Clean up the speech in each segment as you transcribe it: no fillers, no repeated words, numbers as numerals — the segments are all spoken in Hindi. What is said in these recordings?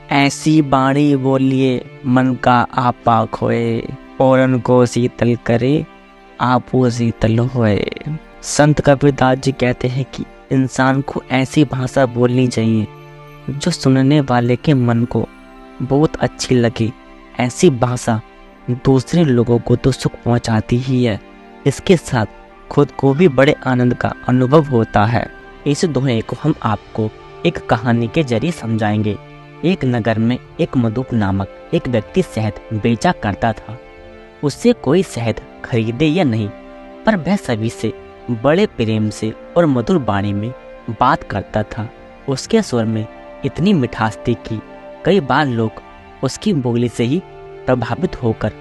ऐसी बाणी बोलिए मन का आपा खोए, औरन को शीतल करे आपो शीतल होए। संत कबीरदास जी कहते हैं कि इंसान को ऐसी भाषा बोलनी चाहिए जो सुनने वाले के मन को बहुत अच्छी लगे। ऐसी भाषा दूसरे लोगों को तो सुख पहुंचाती ही है, इसके साथ खुद को भी बड़े आनंद का अनुभव होता है। इस दोहे को हम आपको एक कहानी के जरिए समझाएंगे। एक नगर में एक मधुप नामक एक व्यक्ति शहद बेचा करता था। उससे कोई शहद खरीदे या नहीं, पर वह सभी से बड़े प्रेम से और मधुर वाणी में बात करता था। उसके स्वर में इतनी मिठास थी कि कई बार लोग उसकी बोली से ही प्रभावित होकर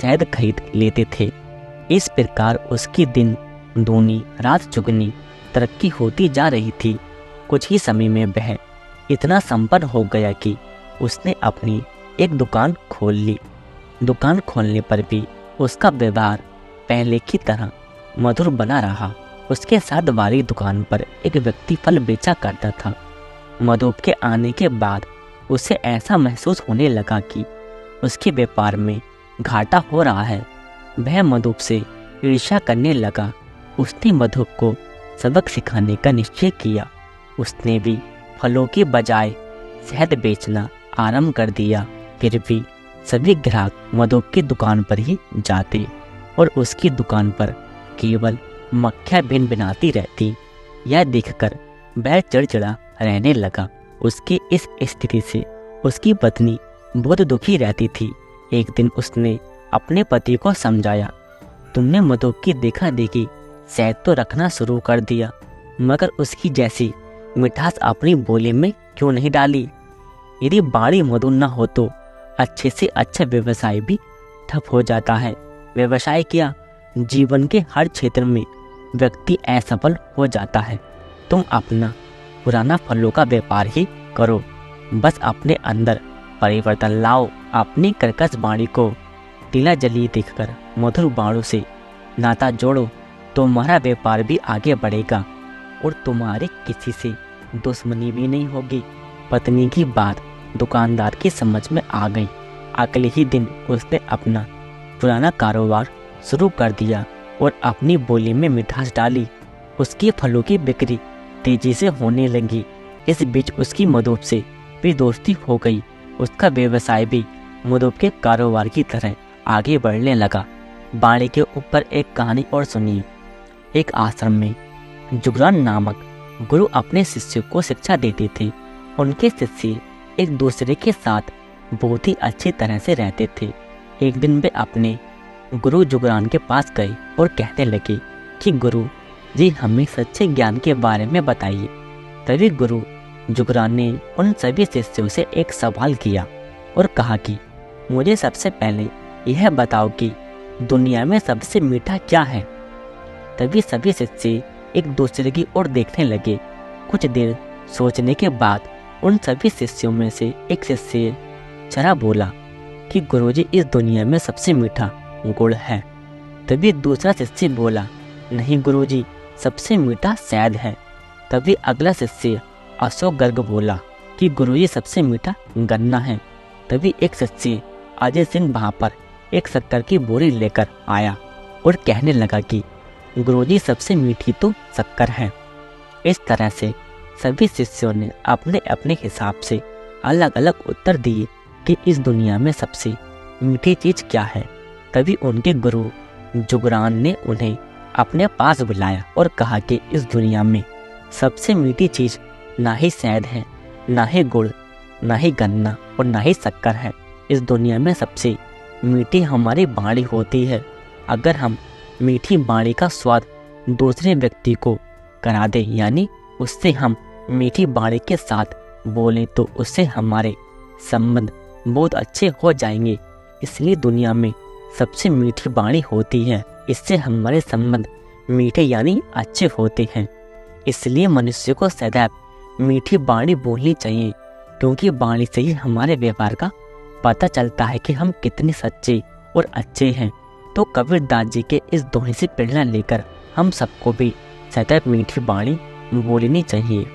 शहद खरीद लेते थे। इस प्रकार उसकी दिन दूनी रात चुगनी तरक्की होती जा रही थी। कुछ ही समय में वह इतना संपन्न हो गया कि उसने अपनी एक दुकान खोल ली। दुकान खोलने पर भी उसका व्यवहार पहले की तरह मधुर बना रहा। उसके साथ वाली दुकान पर एक व्यक्ति फल बेचा करता था। मधुप के आने के बाद उसे ऐसा महसूस होने लगा कि उसके व्यापार में घाटा हो रहा है। वह मधुप से ईर्ष्या करने लगा। उसने मधुप को सबक सिखाने का निश्चय किया। उसने भी फलों के बजाय शहद बेचना आरंभ कर दिया। फिर भी सभी ग्राहक मधुप की दुकान पर ही जाते और उसकी दुकान पर केवल मक्खियाँ भिनभिनाती रहती। यह देखकर वह चिड़चिड़ा रहने लगा। उसकी इस स्थिति से उसकी पत्नी बहुत दुखी रहती थी। एक दिन उसने अपने पति को समझाया, तुमने मधुप की देखा देखी शहद तो रखना शुरू कर दिया, मगर उसकी जैसी मिठास अपनी बोली में क्यों नहीं डाली? यदि बाड़ी मधुर न हो तो अच्छे से अच्छा व्यवसाय भी ठप हो जाता है। व्यवसाय क्या, जीवन के हर क्षेत्र में व्यक्ति असफल हो जाता है। तुम अपना पुराना फलों का व्यापार ही करो, बस अपने अंदर परिवर्तन लाओ। अपनी कर्कश बाणी को टीला जली देखकर मधुर बाणों से नाता जोड़ो, तुम्हारा व्यापार भी आगे बढ़ेगा और तुम्हारे किसी से दुश्मनी भी नहीं होगी। पत्नी की बात दुकानदार की समझ में आ गई। अगले ही दिन उसने अपना पुराना कारोबार शुरू कर दिया और अपनी बोली में मिठास डाली। उसकी फलों की बिक्री तेजी से होने लगी। इस बीच उसकी मधुप से भी दोस्ती हो गई। उसका व्यवसाय भी मधुप के कारोबार की तरह आगे बढ़ने लगा। बाणी के ऊपर एक कहानी और सुनिए। एक आश्रम में जुगरान नामक गुरु अपने शिष्यों को शिक्षा देते थे। उनके शिष्य एक दूसरे के साथ बहुत ही अच्छी तरह से रहते थे। एक दिन वे अपने गुरु जुगरान के पास गए और कहने लगे कि गुरु जी, हमें सच्चे ज्ञान के बारे में बताइए। तभी गुरु जुगरान ने उन सभी शिष्यों से एक सवाल किया और कहा कि मुझे सबसे पहले यह बताओ कि दुनिया में सबसे मीठा क्या है। तभी सभी शिष्य एक दूसरे की ओर देखने लगे। कुछ देर सोचने के बाद उन सभी शिष्यों में से एक शिष्य चरा बोला कि गुरुजी, इस दुनिया में सबसे मीठा गुड़ है। तभी दूसरा शिष्य बोला, नहीं गुरुजी, सबसे मीठा शहद है। तभी अगला शिष्य अशोक गर्ग बोला कि गुरुजी, सबसे मीठा गन्ना है। तभी एक शिष्य अजय सिंह वहाँ पर एक शक्कर की बोरी लेकर आया और कहने लगा कि गुरुजी, सबसे मीठी तो शक्कर है। इस तरह से सभी शिष्यों ने अपने अपने हिसाब से अलग अलग उत्तर दिए कि इस दुनिया में सबसे मीठी चीज़ क्या है। तभी उनके गुरु जुगरान ने उन्हें अपने पास बुलाया और कहा कि इस दुनिया में सबसे मीठी चीज़ ना ही शहद है, ना ही गुड़, ना ही गन्ना और ना ही शक्कर है। इस दुनिया में सबसे मीठी हमारी बाणी होती है। अगर हम मीठी बाणी का स्वाद दूसरे व्यक्ति को करा दें, यानी उससे हम मीठी बाणी के साथ बोलें, तो उससे हमारे संबंध बहुत अच्छे हो जाएंगे। इसलिए दुनिया में सबसे मीठी बाणी होती है। इससे हमारे संबंध मीठे यानी अच्छे होते हैं। इसलिए मनुष्य को सदैव मीठी बाणी बोलनी चाहिए, क्योंकि बाणी से ही हमारे व्यवहार का पता चलता है कि हम कितने सच्चे और अच्छे हैं। तो कबीरदास जी के इस दोहे से प्रेरणा लेकर हम सबको भी सदैव मीठी बाणी बोलनी चाहिए।